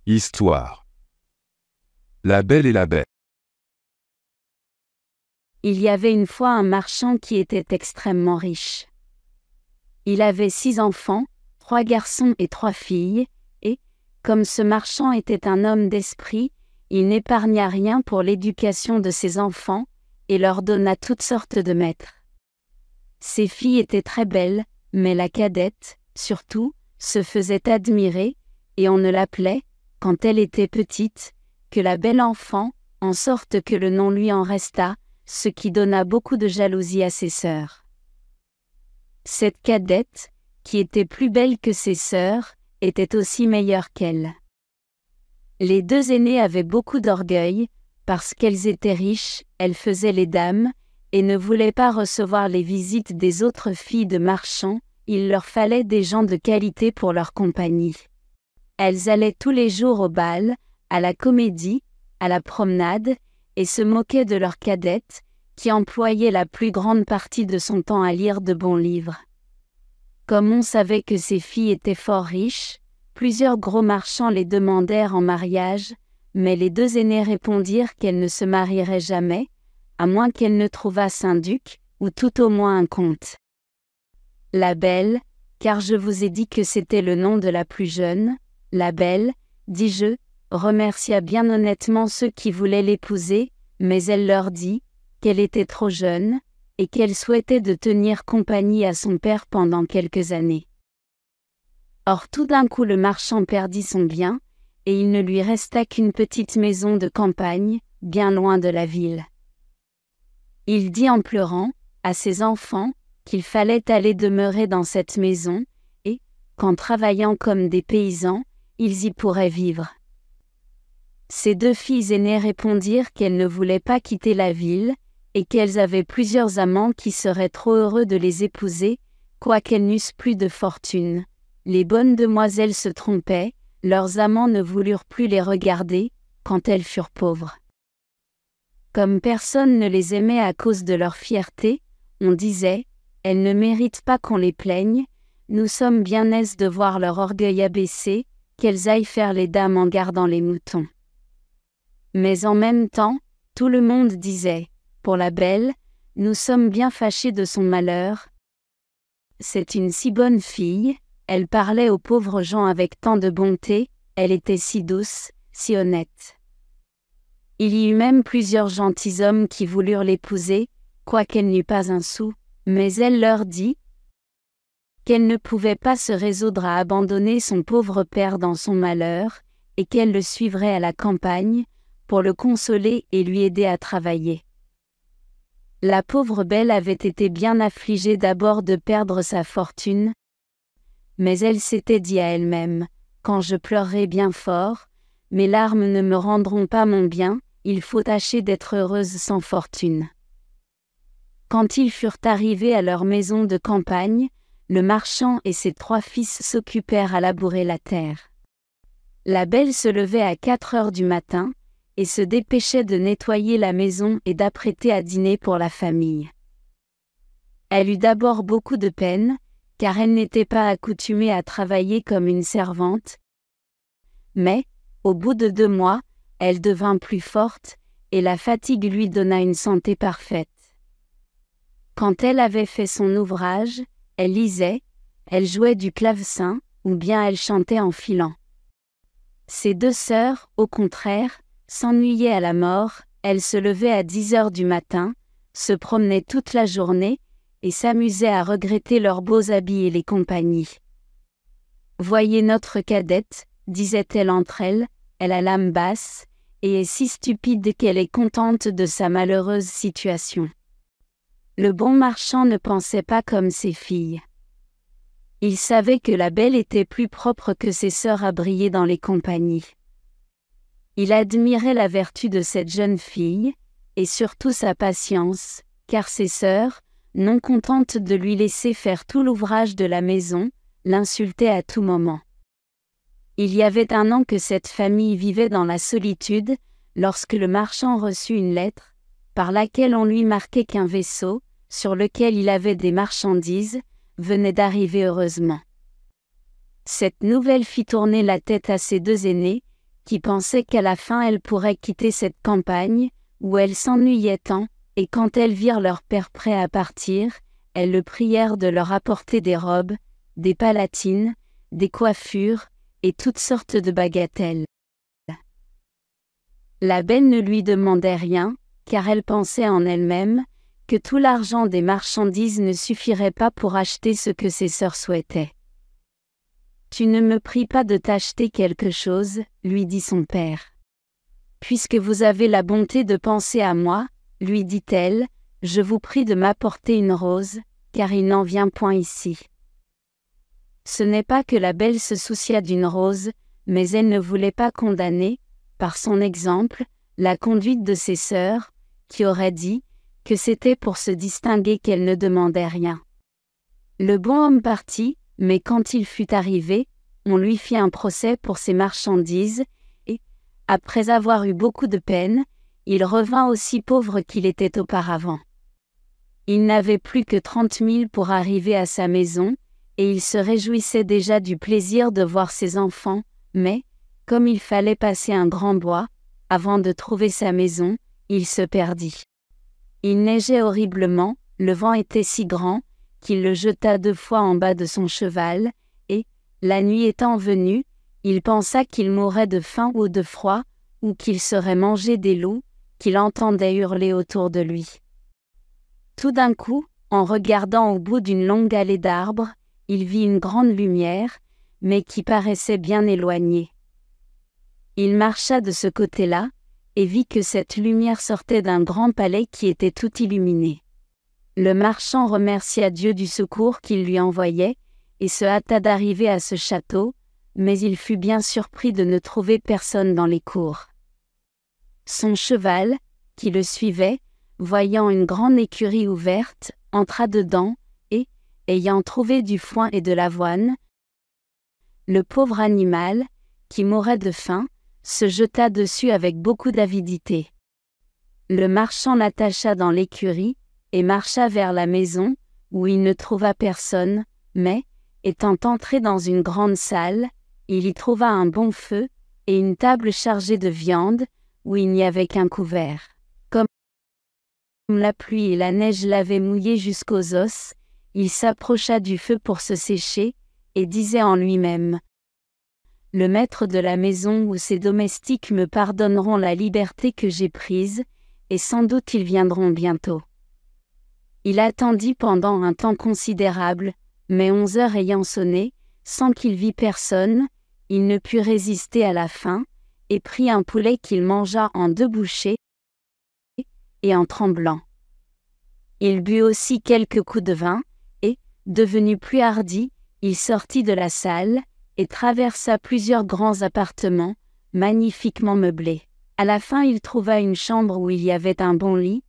Histoire. La Belle et la Bête. Il y avait une fois un marchand qui était extrêmement riche. Il avait 6 enfants, 3 garçons et 3 filles, et, comme ce marchand était un homme d'esprit, il n'épargna rien pour l'éducation de ses enfants, et leur donna toutes sortes de maîtres. Ses filles étaient très belles, mais la cadette, surtout, se faisait admirer, et on ne l'appelait, quand elle était petite, que la belle enfant, en sorte que le nom lui en resta, ce qui donna beaucoup de jalousie à ses sœurs. Cette cadette, qui était plus belle que ses sœurs, était aussi meilleure qu'elle. Les 2 aînées avaient beaucoup d'orgueil, parce qu'elles étaient riches, elles faisaient les dames, et ne voulaient pas recevoir les visites des autres filles de marchands, il leur fallait des gens de qualité pour leur compagnie. Elles allaient tous les jours au bal, à la comédie, à la promenade, et se moquaient de leur cadette, qui employait la plus grande partie de son temps à lire de bons livres. Comme on savait que ces filles étaient fort riches, plusieurs gros marchands les demandèrent en mariage, mais les 2 aînées répondirent qu'elles ne se marieraient jamais, à moins qu'elles ne trouvassent un duc, ou tout au moins un comte. La Belle, car je vous ai dit que c'était le nom de la plus jeune, la Belle, dis-je, remercia bien honnêtement ceux qui voulaient l'épouser, mais elle leur dit qu'elle était trop jeune, et qu'elle souhaitait de tenir compagnie à son père pendant quelques années. Or tout d'un coup le marchand perdit son bien, et il ne lui resta qu'une petite maison de campagne, bien loin de la ville. Il dit en pleurant, à ses enfants, qu'il fallait aller demeurer dans cette maison, et, qu'en travaillant comme des paysans, ils y pourraient vivre. Ses 2 filles aînées répondirent qu'elles ne voulaient pas quitter la ville, et qu'elles avaient plusieurs amants qui seraient trop heureux de les épouser, quoiqu'elles n'eussent plus de fortune. Les bonnes demoiselles se trompaient, leurs amants ne voulurent plus les regarder, quand elles furent pauvres. Comme personne ne les aimait à cause de leur fierté, on disait, elles ne méritent pas qu'on les plaigne, nous sommes bien aises de voir leur orgueil abaissé, qu'elles aillent faire les dames en gardant les moutons. Mais en même temps, tout le monde disait, pour la Belle, nous sommes bien fâchés de son malheur. C'est une si bonne fille, elle parlait aux pauvres gens avec tant de bonté, elle était si douce, si honnête. Il y eut même plusieurs gentilshommes qui voulurent l'épouser, quoiqu'elle n'eût pas un sou, mais elle leur dit qu'elle ne pouvait pas se résoudre à abandonner son pauvre père dans son malheur, et qu'elle le suivrait à la campagne, pour le consoler et lui aider à travailler. La pauvre Belle avait été bien affligée d'abord de perdre sa fortune, mais elle s'était dit à elle-même, « Quand je pleurerai bien fort, mes larmes ne me rendront pas mon bien, il faut tâcher d'être heureuse sans fortune. » Quand ils furent arrivés à leur maison de campagne, le marchand et ses 3 fils s'occupèrent à labourer la terre. La Belle se levait à 4 heures du matin, et se dépêchait de nettoyer la maison et d'apprêter à dîner pour la famille. Elle eut d'abord beaucoup de peine, car elle n'était pas accoutumée à travailler comme une servante. Mais, au bout de 2 mois, elle devint plus forte, et la fatigue lui donna une santé parfaite. Quand elle avait fait son ouvrage, elle lisait, elle jouait du clavecin, ou bien elle chantait en filant. Ses 2 sœurs, au contraire, s'ennuyaient à la mort, elles se levaient à 10 heures du matin, se promenaient toute la journée, et s'amusaient à regretter leurs beaux habits et les compagnies. « Voyez notre cadette, disait-elle entre elles, elle a l'âme basse, et est si stupide qu'elle est contente de sa malheureuse situation. » Le bon marchand ne pensait pas comme ses filles. Il savait que la Belle était plus propre que ses sœurs à briller dans les compagnies. Il admirait la vertu de cette jeune fille, et surtout sa patience, car ses sœurs, non contentes de lui laisser faire tout l'ouvrage de la maison, l'insultaient à tout moment. Il y avait 1 an que cette famille vivait dans la solitude, lorsque le marchand reçut une lettre, par laquelle on lui marquait qu'un vaisseau, sur lequel il avait des marchandises, venait d'arriver heureusement. Cette nouvelle fit tourner la tête à ses 2 aînés, qui pensait qu'à la fin elle pourrait quitter cette campagne, où elle s'ennuyait tant, et quand elles virent leur père prêt à partir, elles le prièrent de leur apporter des robes, des palatines, des coiffures, et toutes sortes de bagatelles. La belle ne lui demandait rien, car elle pensait en elle-même, que tout l'argent des marchandises ne suffirait pas pour acheter ce que ses sœurs souhaitaient. « Tu ne me pries pas de t'acheter quelque chose, lui dit son père. Puisque vous avez la bonté de penser à moi, lui dit-elle, je vous prie de m'apporter une rose, car il n'en vient point ici. Ce n'est pas que la belle se souciât d'une rose, mais elle ne voulait pas condamner, par son exemple, la conduite de ses sœurs, qui auraient dit, que c'était pour se distinguer qu'elle ne demandait rien. Le bon homme partit, mais quand il fut arrivé, on lui fit un procès pour ses marchandises, et, après avoir eu beaucoup de peine, il revint aussi pauvre qu'il était auparavant. Il n'avait plus que 30 000 pour arriver à sa maison, et il se réjouissait déjà du plaisir de voir ses enfants, mais, comme il fallait passer un grand bois, avant de trouver sa maison, il se perdit. Il neigeait horriblement, le vent était si grand, qu'il le jeta 2 fois en bas de son cheval, et, la nuit étant venue, il pensa qu'il mourrait de faim ou de froid, ou qu'il serait mangé des loups, qu'il entendait hurler autour de lui. Tout d'un coup, en regardant au bout d'une longue allée d'arbres, il vit une grande lumière, mais qui paraissait bien éloignée. Il marcha de ce côté-là, et vit que cette lumière sortait d'un grand palais qui était tout illuminé. Le marchand remercia Dieu du secours qu'il lui envoyait, et se hâta d'arriver à ce château, mais il fut bien surpris de ne trouver personne dans les cours. Son cheval, qui le suivait, voyant une grande écurie ouverte, entra dedans, et, ayant trouvé du foin et de l'avoine, le pauvre animal, qui mourait de faim, se jeta dessus avec beaucoup d'avidité. Le marchand l'attacha dans l'écurie, et marcha vers la maison, où il ne trouva personne, mais, étant entré dans une grande salle, il y trouva un bon feu, et une table chargée de viande, où il n'y avait qu'un couvert. Comme la pluie et la neige l'avaient mouillé jusqu'aux os, il s'approcha du feu pour se sécher, et disait en lui-même : « Le maître de la maison ou ses domestiques me pardonneront la liberté que j'ai prise, et sans doute ils viendront bientôt. » Il attendit pendant un temps considérable, mais 11 heures ayant sonné, sans qu'il vît personne, il ne put résister à la faim, et prit un poulet qu'il mangea en 2 bouchées, et en tremblant. Il but aussi quelques coups de vin, et, devenu plus hardi, il sortit de la salle, et traversa plusieurs grands appartements, magnifiquement meublés. À la fin il trouva une chambre où il y avait un bon lit,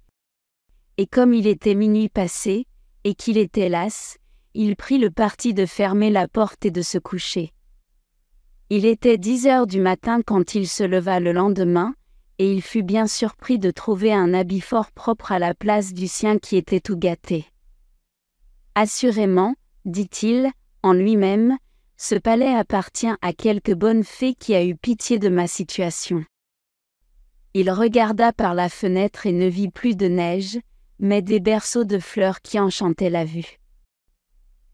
et comme il était minuit passé, et qu'il était las, il prit le parti de fermer la porte et de se coucher. Il était 10 heures du matin quand il se leva le lendemain, et il fut bien surpris de trouver un habit fort propre à la place du sien qui était tout gâté. Assurément, dit-il, en lui-même, ce palais appartient à quelque bonne fée qui a eu pitié de ma situation. Il regarda par la fenêtre et ne vit plus de neige, mais des berceaux de fleurs qui enchantaient la vue.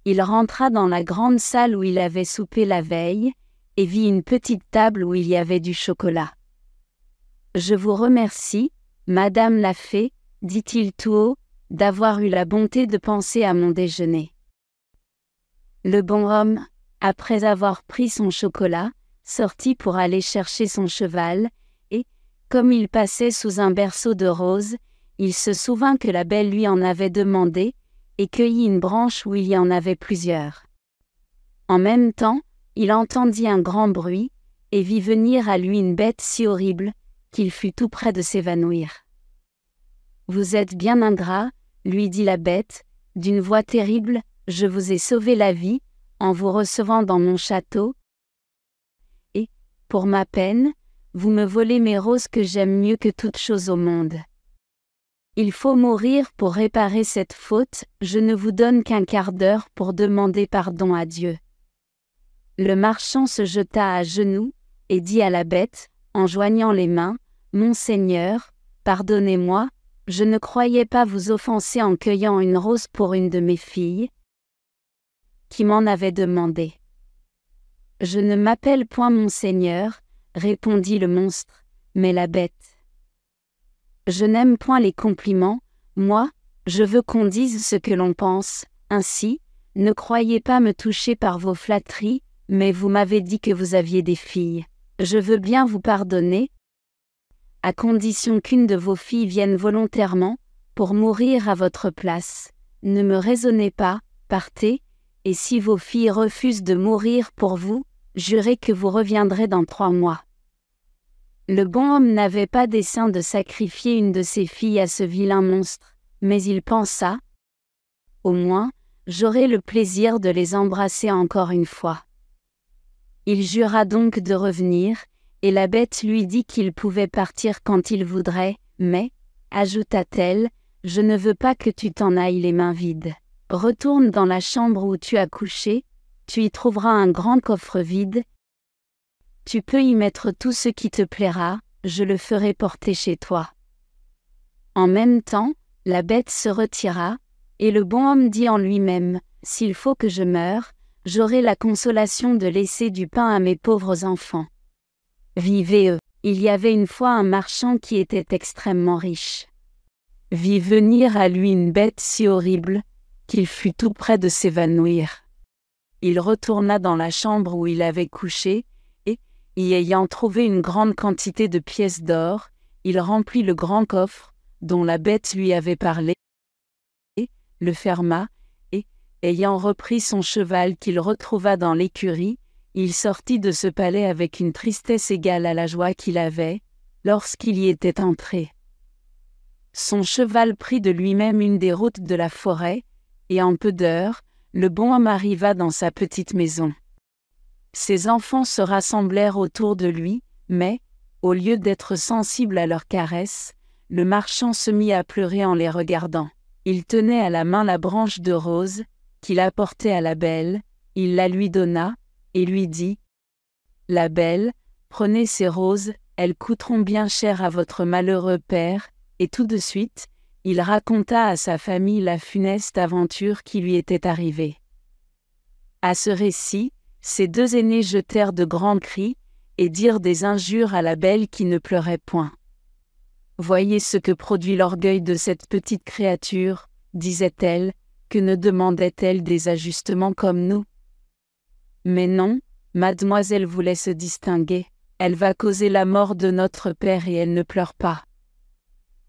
Il rentra dans la grande salle où il avait soupé la veille, et vit une petite table où il y avait du chocolat. « Je vous remercie, Madame la fée, dit-il tout haut, d'avoir eu la bonté de penser à mon déjeuner. » Le bon homme, après avoir pris son chocolat, sortit pour aller chercher son cheval, et, comme il passait sous un berceau de roses, il se souvint que la belle lui en avait demandé, et cueillit une branche où il y en avait plusieurs. En même temps, il entendit un grand bruit, et vit venir à lui une bête si horrible, qu'il fut tout près de s'évanouir. « Vous êtes bien ingrat, lui dit la bête, d'une voix terrible, je vous ai sauvé la vie, en vous recevant dans mon château, et, pour ma peine, vous me volez mes roses que j'aime mieux que toute chose au monde. Il faut mourir pour réparer cette faute, je ne vous donne qu'un quart d'heure pour demander pardon à Dieu. » Le marchand se jeta à genoux, et dit à la bête, en joignant les mains, « Mon Seigneur, pardonnez-moi, je ne croyais pas vous offenser en cueillant une rose pour une de mes filles, qui m'en avait demandé. » « Je ne m'appelle point mon Seigneur, répondit le monstre, mais la bête. Je n'aime point les compliments, moi, je veux qu'on dise ce que l'on pense, ainsi, ne croyez pas me toucher par vos flatteries, mais vous m'avez dit que vous aviez des filles. Je veux bien vous pardonner, à condition qu'une de vos filles vienne volontairement, pour mourir à votre place. Ne me raisonnez pas, partez, et si vos filles refusent de mourir pour vous, jurez que vous reviendrez dans 3 mois. Le bon homme n'avait pas dessein de sacrifier une de ses filles à ce vilain monstre, mais il pensa, « Au moins, j'aurai le plaisir de les embrasser encore une fois. » Il jura donc de revenir, et la bête lui dit qu'il pouvait partir quand il voudrait, mais, ajouta-t-elle, « Je ne veux pas que tu t'en ailles les mains vides. Retourne dans la chambre où tu as couché, tu y trouveras un grand coffre vide. Tu peux y mettre tout ce qui te plaira, je le ferai porter chez toi. » En même temps, la bête se retira, et le bon homme dit en lui-même, « S'il faut que je meure, j'aurai la consolation de laisser du pain à mes pauvres enfants. » Vivez-eux. Il y avait une fois un marchand qui était extrêmement riche. Vit venir à lui une bête si horrible, qu'il fut tout près de s'évanouir. Il retourna dans la chambre où il avait couché, et, y ayant trouvé une grande quantité de pièces d'or, il remplit le grand coffre, dont la bête lui avait parlé, et le ferma, et, ayant repris son cheval qu'il retrouva dans l'écurie, il sortit de ce palais avec une tristesse égale à la joie qu'il avait, lorsqu'il y était entré. Son cheval prit de lui-même une des routes de la forêt, et en peu d'heures, le bon homme arriva dans sa petite maison. Ses enfants se rassemblèrent autour de lui, mais, au lieu d'être sensible à leurs caresses, le marchand se mit à pleurer en les regardant. Il tenait à la main la branche de rose, qu'il apportait à la belle, il la lui donna, et lui dit, « La belle, prenez ces roses, elles coûteront bien cher à votre malheureux père, » et tout de suite, il raconta à sa famille la funeste aventure qui lui était arrivée. À ce récit, ses 2 aînés jetèrent de grands cris, et dirent des injures à la belle qui ne pleurait point. « Voyez ce que produit l'orgueil de cette petite créature, disait-elle, que ne demandait-elle des ajustements comme nous? Mais non, mademoiselle voulait se distinguer, elle va causer la mort de notre père et elle ne pleure pas. »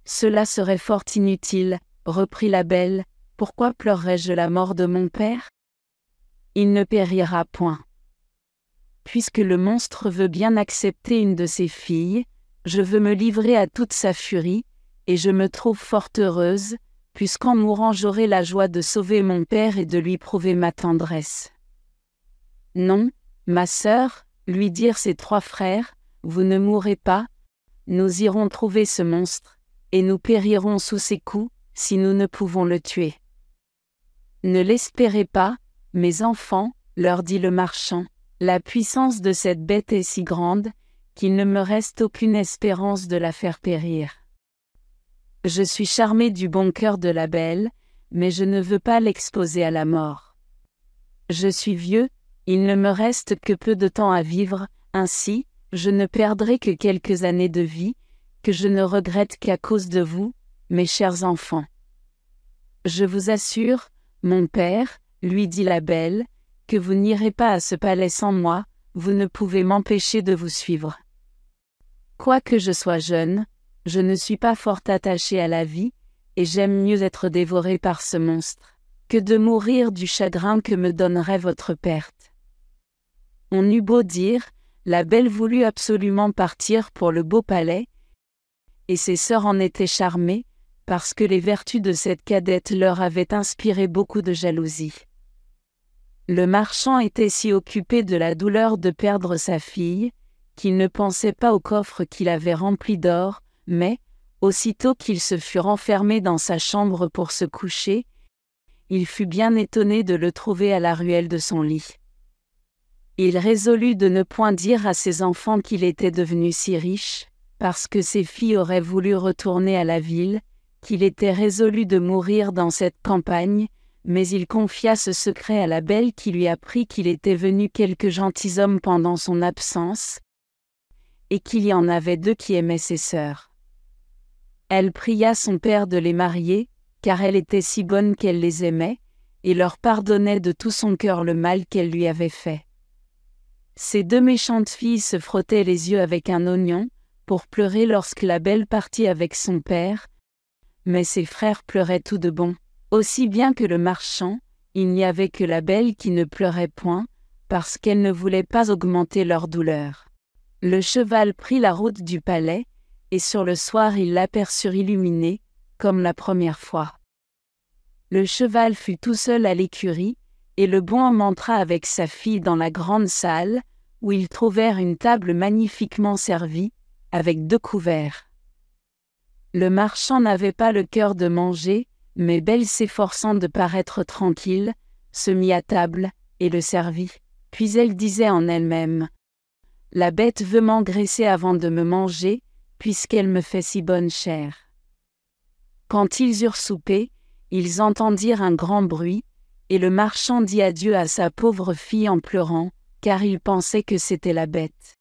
« Cela serait fort inutile, reprit la belle, pourquoi pleurerais-je la mort de mon père? Il ne périra point. Puisque le monstre veut bien accepter une de ses filles, je veux me livrer à toute sa furie, et je me trouve fort heureuse, puisqu'en mourant j'aurai la joie de sauver mon père et de lui prouver ma tendresse. Non, ma sœur, lui dirent ses 3 frères, vous ne mourrez pas, nous irons trouver ce monstre, et nous périrons sous ses coups, si nous ne pouvons le tuer. Ne l'espérez pas, mes enfants, leur dit le marchand, la puissance de cette bête est si grande, qu'il ne me reste aucune espérance de la faire périr. Je suis charmé du bon cœur de la belle, mais je ne veux pas l'exposer à la mort. Je suis vieux, il ne me reste que peu de temps à vivre, ainsi, je ne perdrai que quelques années de vie, que je ne regrette qu'à cause de vous, mes chers enfants. Je vous assure, mon père, lui dit la belle, que vous n'irez pas à ce palais sans moi, vous ne pouvez m'empêcher de vous suivre. Quoique je sois jeune, je ne suis pas fort attachée à la vie, et j'aime mieux être dévorée par ce monstre, que de mourir du chagrin que me donnerait votre perte. » On eut beau dire, la belle voulut absolument partir pour le beau palais, et ses sœurs en étaient charmées, parce que les vertus de cette cadette leur avaient inspiré beaucoup de jalousie. Le marchand était si occupé de la douleur de perdre sa fille, qu'il ne pensait pas au coffre qu'il avait rempli d'or, mais, aussitôt qu'il se fut renfermé dans sa chambre pour se coucher, il fut bien étonné de le trouver à la ruelle de son lit. Il résolut de ne point dire à ses enfants qu'il était devenu si riche, parce que ses filles auraient voulu retourner à la ville, qu'il était résolu de mourir dans cette campagne, mais il confia ce secret à la belle qui lui apprit qu'il était venu quelques gentilshommes pendant son absence, et qu'il y en avait 2 qui aimaient ses sœurs. Elle pria son père de les marier, car elle était si bonne qu'elle les aimait, et leur pardonnait de tout son cœur le mal qu'elle lui avait fait. Ces 2 méchantes filles se frottaient les yeux avec un oignon, pour pleurer lorsque la belle partit avec son père, mais ses frères pleuraient tout de bon. Aussi bien que le marchand, il n'y avait que la belle qui ne pleurait point, parce qu'elle ne voulait pas augmenter leur douleur. Le cheval prit la route du palais, et sur le soir ils l'aperçurent illuminé, comme la première fois. Le cheval fut tout seul à l'écurie, et le bon homme entra avec sa fille dans la grande salle, où ils trouvèrent une table magnifiquement servie, avec 2 couverts. Le marchand n'avait pas le cœur de manger, mais Belle s'efforçant de paraître tranquille, se mit à table, et le servit. Puis elle disait en elle-même : « La bête veut m'engraisser avant de me manger, puisqu'elle me fait si bonne chair. » Quand ils eurent soupé, ils entendirent un grand bruit, et le marchand dit adieu à sa pauvre fille en pleurant, car il pensait que c'était la bête.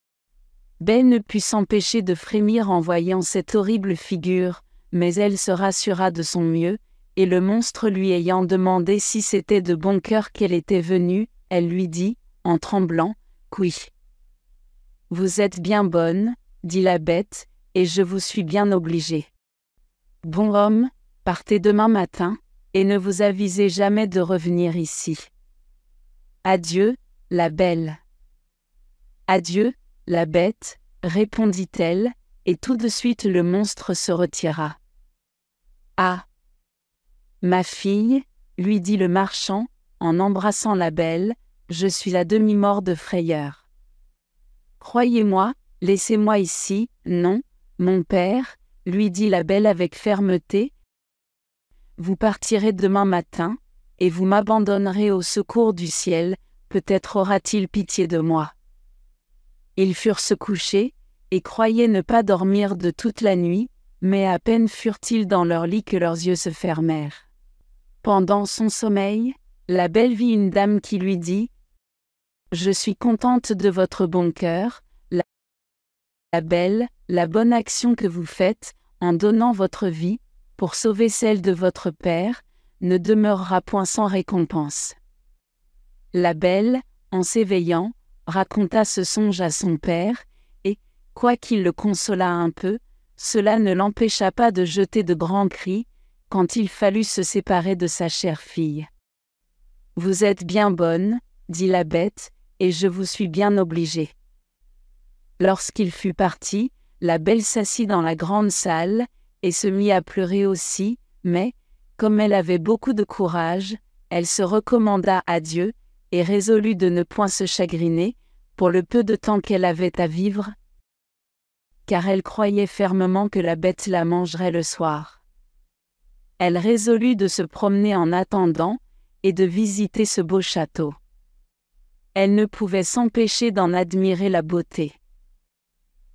Belle ne put s'empêcher de frémir en voyant cette horrible figure, mais elle se rassura de son mieux, et le monstre lui ayant demandé si c'était de bon cœur qu'elle était venue, elle lui dit, en tremblant, « Oui. Vous êtes bien bonne, dit la bête, et je vous suis bien obligée. Bon homme, partez demain matin, et ne vous avisez jamais de revenir ici. Adieu, la belle. » Adieu, la bête, répondit-elle, et tout de suite le monstre se retira. Ah! Ma fille, lui dit le marchand, en embrassant la belle, je suis à demi-mort de frayeur. Croyez-moi, laissez-moi ici, non, mon père, lui dit la belle avec fermeté. Vous partirez demain matin, et vous m'abandonnerez au secours du ciel, peut-être aura-t-il pitié de moi. Ils furent se coucher, et croyaient ne pas dormir de toute la nuit, mais à peine furent-ils dans leur lit que leurs yeux se fermèrent. Pendant son sommeil, la belle vit une dame qui lui dit : « Je suis contente de votre bon cœur, la belle, la bonne action que vous faites, en donnant votre vie, pour sauver celle de votre père, ne demeurera point sans récompense. » La belle, en s'éveillant, raconta ce songe à son père, et, quoiqu'il le consolât un peu, cela ne l'empêcha pas de jeter de grands cris, quand il fallut se séparer de sa chère fille. « Vous êtes bien bonne, dit la bête, et je vous suis bien obligée. » Lorsqu'il fut parti, la belle s'assit dans la grande salle, et se mit à pleurer aussi, mais, comme elle avait beaucoup de courage, elle se recommanda à Dieu, et résolut de ne point se chagriner, pour le peu de temps qu'elle avait à vivre, car elle croyait fermement que la bête la mangerait le soir. Elle résolut de se promener en attendant, et de visiter ce beau château. Elle ne pouvait s'empêcher d'en admirer la beauté.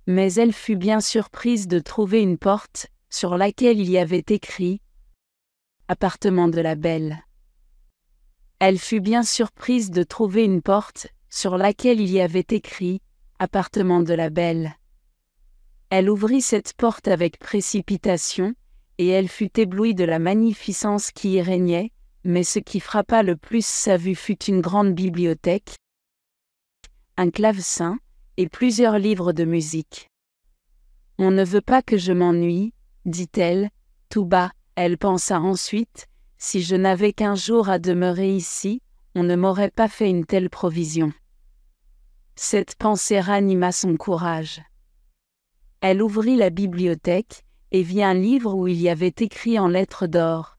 Mais elle fut bien surprise de trouver une porte, sur laquelle il y avait écrit « Appartement de la belle ». Elle fut bien surprise de trouver une porte, sur laquelle il y avait écrit « Appartement de la belle ». Elle ouvrit cette porte avec précipitation, et elle fut éblouie de la magnificence qui y régnait, mais ce qui frappa le plus sa vue fut une grande bibliothèque, un clavecin, et plusieurs livres de musique. « On ne veut pas que je m'ennuie, dit-elle, tout bas. Elle pensa ensuite, si je n'avais qu'un jour à demeurer ici, on ne m'aurait pas fait une telle provision. Cette pensée ranima son courage. Elle ouvrit la bibliothèque, et vit un livre où il y avait écrit en lettres d'or.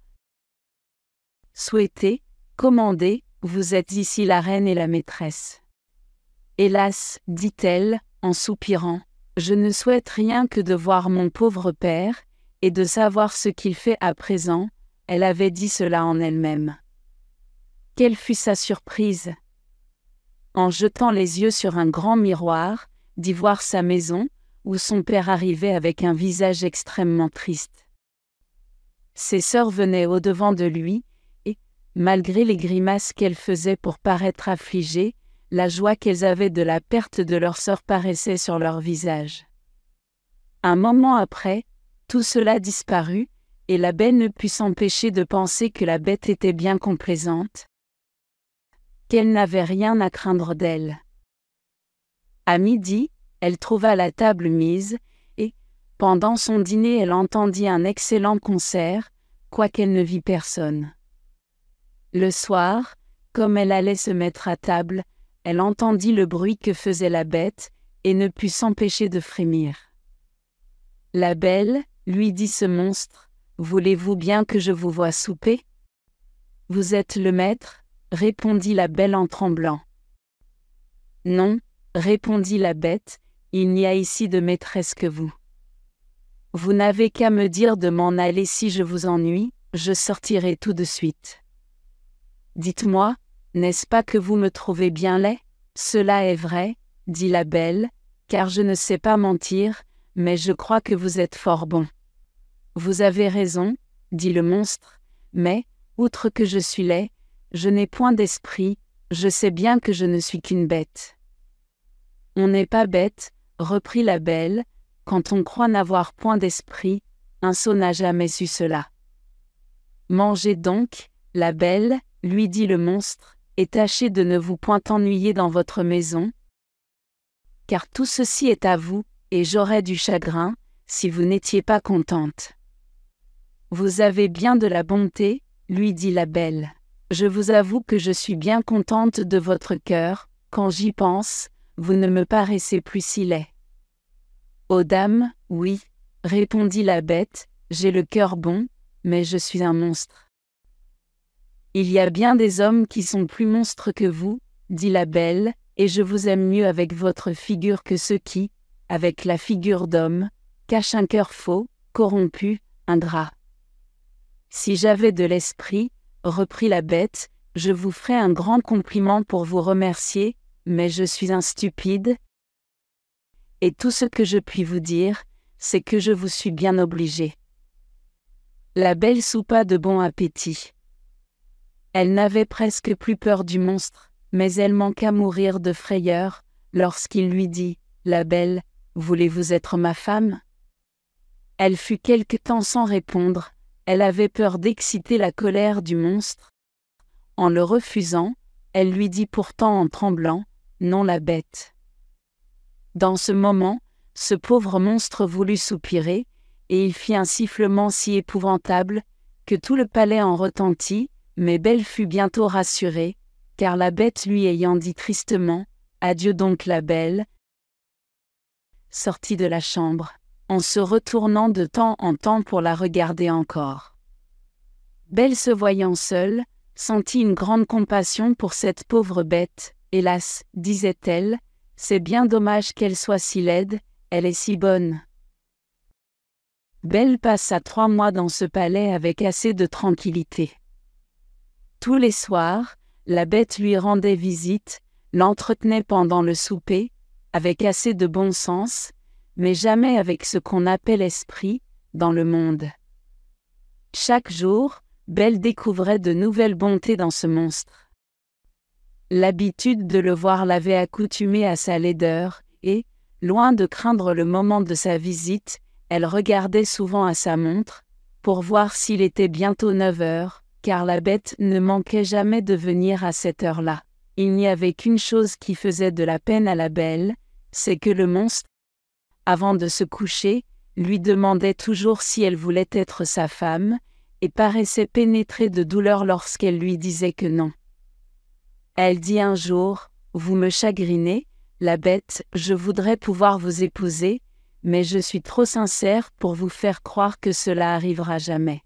« Souhaitez, commandez, vous êtes ici la reine et la maîtresse. » Hélas, dit-elle, en soupirant, je ne souhaite rien que de voir mon pauvre père, et de savoir ce qu'il fait à présent. Elle avait dit cela en elle-même. Quelle fut sa surprise! en jetant les yeux sur un grand miroir, d'y voir sa maison, où son père arrivait avec un visage extrêmement triste. Ses sœurs venaient au-devant de lui, et, malgré les grimaces qu'elles faisaient pour paraître affligées, la joie qu'elles avaient de la perte de leur sœur paraissait sur leur visage. Un moment après, tout cela disparut, et la belle ne put s'empêcher de penser que la bête était bien complaisante, qu'elle n'avait rien à craindre d'elle. À midi, elle trouva la table mise, et, pendant son dîner elle entendit un excellent concert, quoiqu'elle ne vit personne. Le soir, comme elle allait se mettre à table, elle entendit le bruit que faisait la bête, et ne put s'empêcher de frémir. La belle, lui dit ce monstre, « Voulez-vous bien que je vous voie souper ?» « Vous êtes le maître ?» répondit la belle en tremblant. « Non, » répondit la bête, « il n'y a ici de maîtresse que vous. Vous n'avez qu'à me dire de m'en aller si je vous ennuie, je sortirai tout de suite. Dites-moi, n'est-ce pas que vous me trouvez bien laid ? Cela est vrai, dit la belle, car je ne sais pas mentir, mais je crois que vous êtes fort bon. Vous avez raison, dit le monstre, mais, outre que je suis laid, je n'ai point d'esprit, je sais bien que je ne suis qu'une bête. On n'est pas bête, reprit la belle, quand on croit n'avoir point d'esprit, un sot n'a jamais su cela. Mangez donc, la belle, lui dit le monstre, et tâchez de ne vous point ennuyer dans votre maison, car tout ceci est à vous, et j'aurais du chagrin, si vous n'étiez pas contente. Vous avez bien de la bonté, lui dit la belle. Je vous avoue que je suis bien contente de votre cœur, quand j'y pense, vous ne me paraissez plus si laid. Ô dame, oui, répondit la bête, j'ai le cœur bon, mais je suis un monstre. Il y a bien des hommes qui sont plus monstres que vous, dit la belle, et je vous aime mieux avec votre figure que ceux qui, avec la figure d'homme, cachent un cœur faux, corrompu, ingrat. Si j'avais de l'esprit, reprit la bête, je vous ferais un grand compliment pour vous remercier, mais je suis un stupide, et tout ce que je puis vous dire, c'est que je vous suis bien obligée. La belle soupa de bon appétit. Elle n'avait presque plus peur du monstre, mais elle manqua mourir de frayeur, lorsqu'il lui dit, « La belle, voulez-vous être ma femme ?» Elle fut quelque temps sans répondre, elle avait peur d'exciter la colère du monstre. En le refusant, elle lui dit pourtant en tremblant, « Non la bête. » Dans ce moment, ce pauvre monstre voulut soupirer, et il fit un sifflement si épouvantable, que tout le palais en retentit, mais Belle fut bientôt rassurée, car la bête lui ayant dit tristement, « Adieu donc la belle », sortit de la chambre, en se retournant de temps en temps pour la regarder encore. Belle se voyant seule, sentit une grande compassion pour cette pauvre bête, « Hélas, disait-elle, c'est bien dommage qu'elle soit si laide, elle est si bonne. » Belle passa 3 mois dans ce palais avec assez de tranquillité. Tous les soirs, la bête lui rendait visite, l'entretenait pendant le souper, avec assez de bon sens, mais jamais avec ce qu'on appelle esprit, dans le monde. Chaque jour, Belle découvrait de nouvelles bontés dans ce monstre. L'habitude de le voir l'avait accoutumée à sa laideur, et, loin de craindre le moment de sa visite, elle regardait souvent à sa montre, pour voir s'il était bientôt 9 heures, car la bête ne manquait jamais de venir à cette heure-là. Il n'y avait qu'une chose qui faisait de la peine à la belle, c'est que le monstre, avant de se coucher, lui demandait toujours si elle voulait être sa femme, et paraissait pénétrée de douleur lorsqu'elle lui disait que non. Elle dit un jour, « Vous me chagrinez, la bête, je voudrais pouvoir vous épouser, mais je suis trop sincère pour vous faire croire que cela arrivera jamais.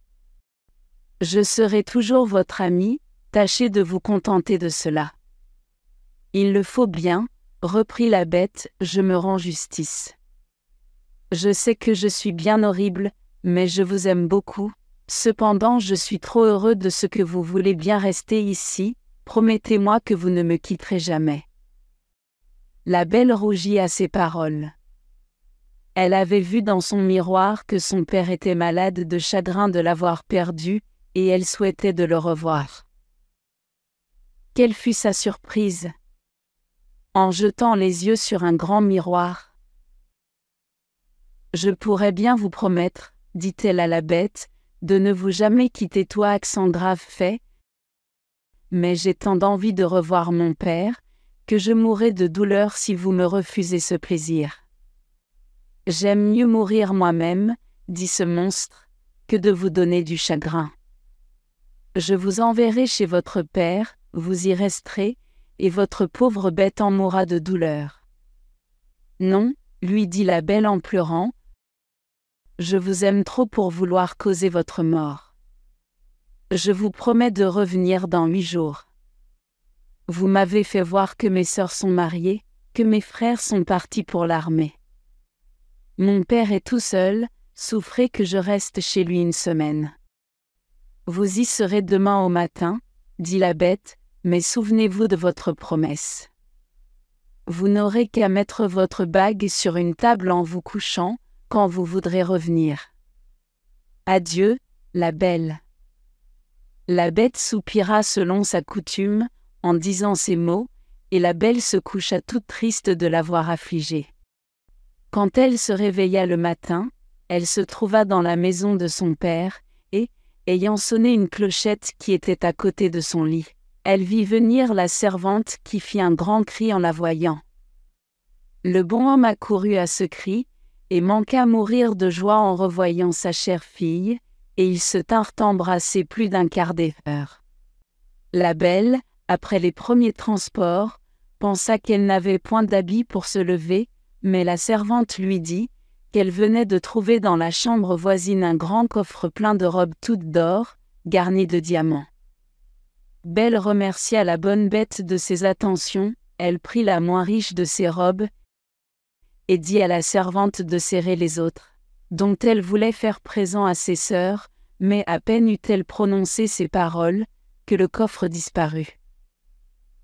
Je serai toujours votre amie, tâchez de vous contenter de cela. » « Il le faut bien, » reprit la bête, « je me rends justice. Je sais que je suis bien horrible, mais je vous aime beaucoup, cependant je suis trop heureux de ce que vous voulez bien rester ici, promettez-moi que vous ne me quitterez jamais. » La belle rougit à ces paroles. Elle avait vu dans son miroir que son père était malade de chagrin de l'avoir perdu, et elle souhaitait de le revoir. Quelle fut sa surprise en jetant les yeux sur un grand miroir. « Je pourrais bien vous promettre, dit-elle à la bête, de ne vous jamais quitter toi accent grave fait, mais j'ai tant d'envie de revoir mon père, que je mourrai de douleur si vous me refusez ce plaisir. J'aime mieux mourir moi-même, dit ce monstre, que de vous donner du chagrin. Je vous enverrai chez votre père, vous y resterez, et votre pauvre bête en mourra de douleur. Non, lui dit la belle en pleurant, je vous aime trop pour vouloir causer votre mort. Je vous promets de revenir dans 8 jours. Vous m'avez fait voir que mes sœurs sont mariées, que mes frères sont partis pour l'armée. Mon père est tout seul, souffrez que je reste chez lui 1 semaine. Vous y serez demain au matin, dit la bête, mais souvenez-vous de votre promesse. Vous n'aurez qu'à mettre votre bague sur une table en vous couchant, quand vous voudrez revenir. Adieu, la belle. La bête soupira selon sa coutume, en disant ces mots, et la belle se coucha toute triste de l'avoir affligée. Quand elle se réveilla le matin, elle se trouva dans la maison de son père, et, ayant sonné une clochette qui était à côté de son lit, elle vit venir la servante qui fit un grand cri en la voyant. Le bon homme accourut à ce cri, et manqua mourir de joie en revoyant sa chère fille, et ils se tinrent embrassés plus d'un quart d'heure. La belle, après les premiers transports, pensa qu'elle n'avait point d'habit pour se lever, mais la servante lui dit qu'elle venait de trouver dans la chambre voisine un grand coffre plein de robes toutes d'or, garnies de diamants. Belle remercia la bonne bête de ses attentions, elle prit la moins riche de ses robes, et dit à la servante de serrer les autres, dont elle voulait faire présent à ses sœurs, mais à peine eut-elle prononcé ces paroles, que le coffre disparut.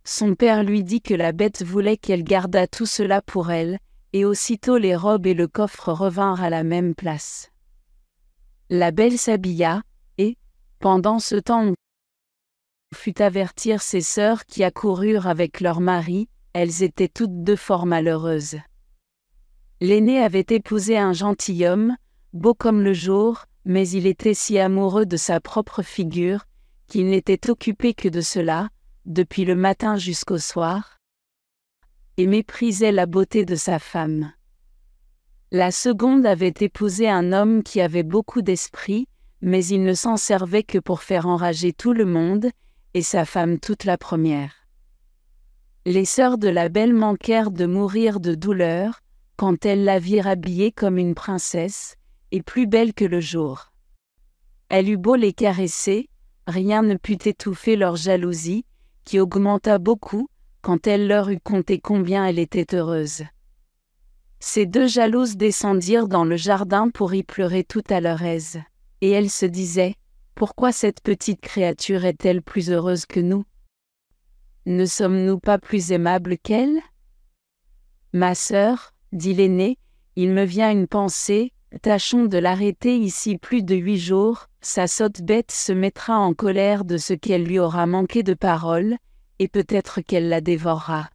Son père lui dit que la bête voulait qu'elle gardât tout cela pour elle, et aussitôt les robes et le coffre revinrent à la même place. La belle s'habilla, et, pendant ce temps on fut avertir ses sœurs qui accoururent avec leurs maris, elles étaient toutes 2 fort malheureuses. L'aîné avait épousé un gentilhomme, beau comme le jour, mais il était si amoureux de sa propre figure, qu'il n'était occupé que de cela, depuis le matin jusqu'au soir, et méprisait la beauté de sa femme. La seconde avait épousé un homme qui avait beaucoup d'esprit, mais il ne s'en servait que pour faire enrager tout le monde, et sa femme toute la première. Les sœurs de la belle manquèrent de mourir de douleur, quand elles la virent habillée comme une princesse, et plus belle que le jour. Elle eut beau les caresser, rien ne put étouffer leur jalousie, qui augmenta beaucoup, quand elle leur eut conté combien elle était heureuse. Ces 2 jalouses descendirent dans le jardin pour y pleurer tout à leur aise, et elles se disaient, « Pourquoi cette petite créature est-elle plus heureuse que nous? Ne sommes-nous pas plus aimables qu'elle? » Ma sœur, dit l'aîné, il me vient une pensée, tâchons de l'arrêter ici plus de 8 jours, sa sotte bête se mettra en colère de ce qu'elle lui aura manqué de parole, et peut-être qu'elle la dévorera.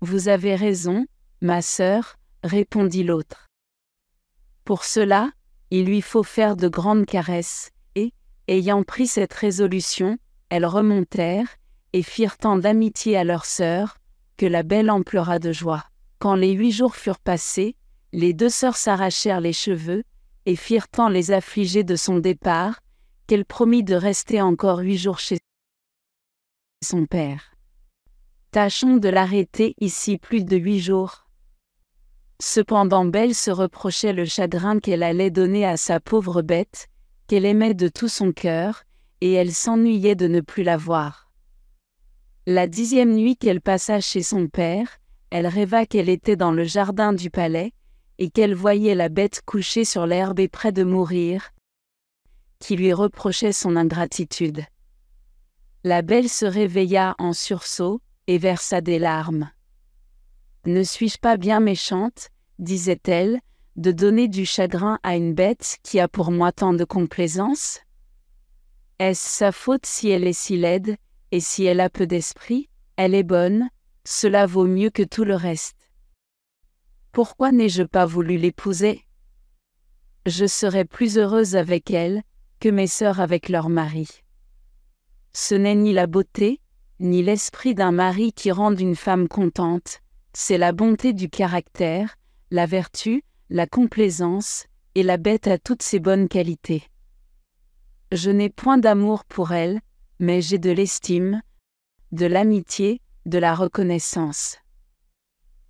Vous avez raison, ma sœur, répondit l'autre. Pour cela, il lui faut faire de grandes caresses, et, ayant pris cette résolution, elles remontèrent, et firent tant d'amitié à leur sœur, que la belle en pleura de joie. Quand les 8 jours furent passés, les 2 sœurs s'arrachèrent les cheveux, et firent tant les affliger de son départ, qu'elle promit de rester encore 8 jours chez son père. Tâchons de l'arrêter ici plus de 8 jours. Cependant Belle se reprochait le chagrin qu'elle allait donner à sa pauvre bête, qu'elle aimait de tout son cœur, et elle s'ennuyait de ne plus la voir. La 10e nuit qu'elle passa chez son père, elle rêva qu'elle était dans le jardin du palais, et qu'elle voyait la bête couchée sur l'herbe et près de mourir, qui lui reprochait son ingratitude. La belle se réveilla en sursaut, et versa des larmes. Ne suis-je pas bien méchante, disait-elle, de donner du chagrin à une bête qui a pour moi tant de complaisance? Est-ce sa faute si elle est si laide, et si elle a peu d'esprit? Elle est bonne, cela vaut mieux que tout le reste. Pourquoi n'ai-je pas voulu l'épouser? Je serais plus heureuse avec elle, que mes sœurs avec leur mari. Ce n'est ni la beauté, ni l'esprit d'un mari qui rendent une femme contente, c'est la bonté du caractère, la vertu, la complaisance, et la bête a toutes ses bonnes qualités. Je n'ai point d'amour pour elle, mais j'ai de l'estime, de l'amitié, de la reconnaissance.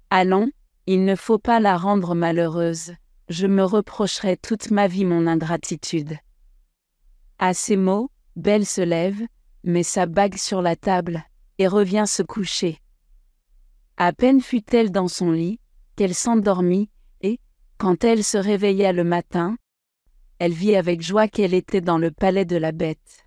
Allons, il ne faut pas la rendre malheureuse, je me reprocherai toute ma vie mon ingratitude. À ces mots, Belle se lève, met sa bague sur la table, et revient se coucher. À peine fut-elle dans son lit, qu'elle s'endormit, et, quand elle se réveilla le matin, elle vit avec joie qu'elle était dans le palais de la bête.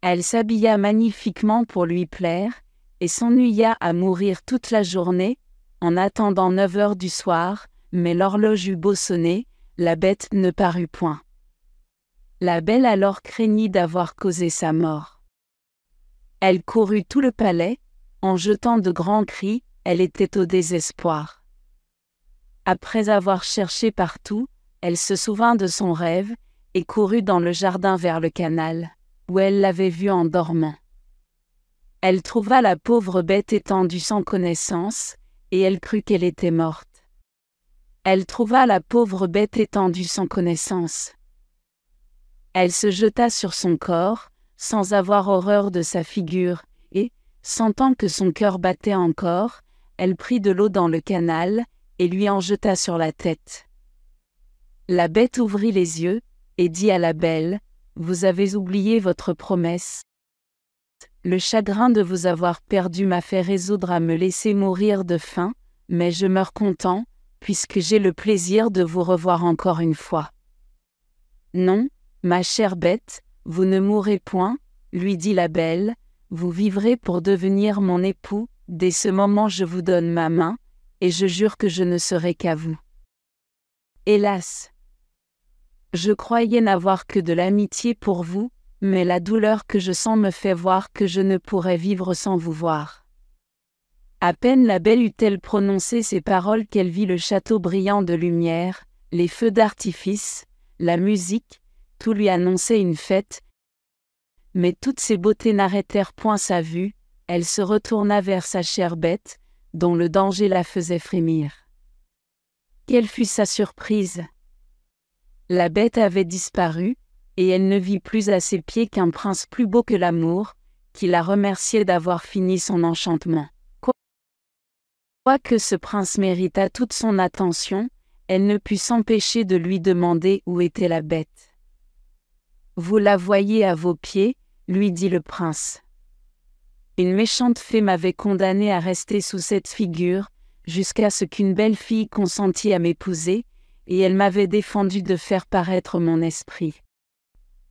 Elle s'habilla magnifiquement pour lui plaire, et s'ennuya à mourir toute la journée, en attendant 9 heures du soir, mais l'horloge eut beau sonner, la bête ne parut point. La Belle alors craignit d'avoir causé sa mort. Elle courut tout le palais, en jetant de grands cris, elle était au désespoir. Après avoir cherché partout, elle se souvint de son rêve, et courut dans le jardin vers le canal, où elle l'avait vue en dormant. Elle trouva la pauvre bête étendue sans connaissance, et elle crut qu'elle était morte. Elle trouva la pauvre bête étendue sans connaissance. Elle se jeta sur son corps, sans avoir horreur de sa figure, et, sentant que son cœur battait encore, elle prit de l'eau dans le canal, et lui en jeta sur la tête. La bête ouvrit les yeux, et dit à la Belle, « Vous avez oublié votre promesse. Le chagrin de vous avoir perdu m'a fait résoudre à me laisser mourir de faim, mais je meurs content, puisque j'ai le plaisir de vous revoir encore une fois. » « Non, ma chère bête, vous ne mourrez point, lui dit la Belle, vous vivrez pour devenir mon époux, dès ce moment je vous donne ma main, et je jure que je ne serai qu'à vous. Hélas! Je croyais n'avoir que de l'amitié pour vous, mais la douleur que je sens me fait voir que je ne pourrais vivre sans vous voir. À peine la Belle eut-elle prononcé ces paroles qu'elle vit le château brillant de lumière, les feux d'artifice, la musique, tout lui annonçait une fête. Mais toutes ces beautés n'arrêtèrent point sa vue, elle se retourna vers sa chère bête, dont le danger la faisait frémir. Quelle fut sa surprise! La bête avait disparu, et elle ne vit plus à ses pieds qu'un prince plus beau que l'amour, qui la remerciait d'avoir fini son enchantement. Quoique ce prince méritât toute son attention, elle ne put s'empêcher de lui demander où était la bête. « Vous la voyez à vos pieds, » lui dit le prince. Une méchante fée m'avait condamné à rester sous cette figure, jusqu'à ce qu'une belle fille consentît à m'épouser, et elle m'avait défendu de faire paraître mon esprit.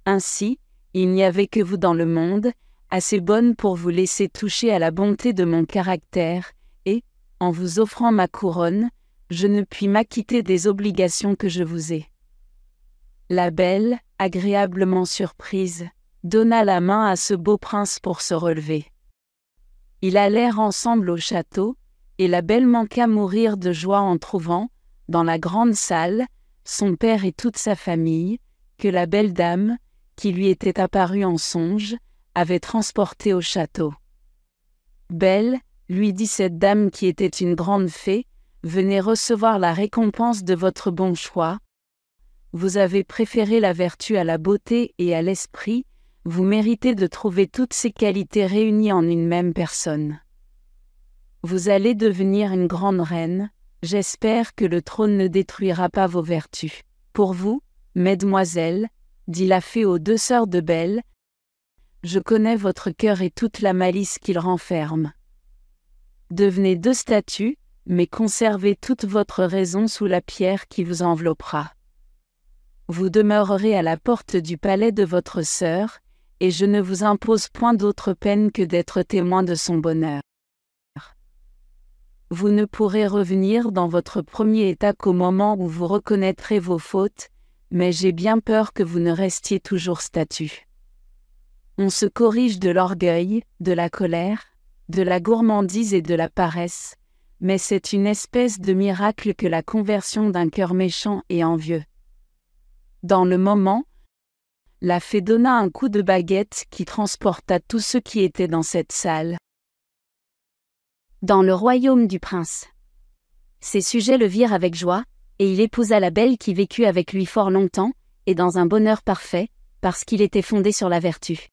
Ainsi, il n'y avait que vous dans le monde, assez bonne pour vous laisser toucher à la bonté de mon caractère, et, en vous offrant ma couronne, je ne puis m'acquitter des obligations que je vous ai. La Belle, agréablement surprise, donna la main à ce beau prince pour se relever. Ils allèrent ensemble au château, et la Belle manqua mourir de joie en trouvant, dans la grande salle, son père et toute sa famille, que la belle dame, qui lui était apparue en songe, avait transporté au château. « Belle, lui dit cette dame qui était une grande fée, venez recevoir la récompense de votre bon choix. Vous avez préféré la vertu à la beauté et à l'esprit, vous méritez de trouver toutes ces qualités réunies en une même personne. Vous allez devenir une grande reine, j'espère que le trône ne détruira pas vos vertus. Pour vous, mesdemoiselles, dit la fée aux 2 sœurs de Belle, je connais votre cœur et toute la malice qu'il renferme. Devenez 2 statues, mais conservez toute votre raison sous la pierre qui vous enveloppera. Vous demeurerez à la porte du palais de votre sœur, et je ne vous impose point d'autre peine que d'être témoin de son bonheur. Vous ne pourrez revenir dans votre premier état qu'au moment où vous reconnaîtrez vos fautes, mais j'ai bien peur que vous ne restiez toujours statue. On se corrige de l'orgueil, de la colère, de la gourmandise et de la paresse, mais c'est une espèce de miracle que la conversion d'un cœur méchant et envieux. Dans le moment, la fée donna un coup de baguette qui transporta tous ceux qui étaient dans cette salle. Dans le royaume du prince. Ses sujets le virent avec joie, et il épousa la belle qui vécut avec lui fort longtemps, et dans un bonheur parfait, parce qu'il était fondé sur la vertu.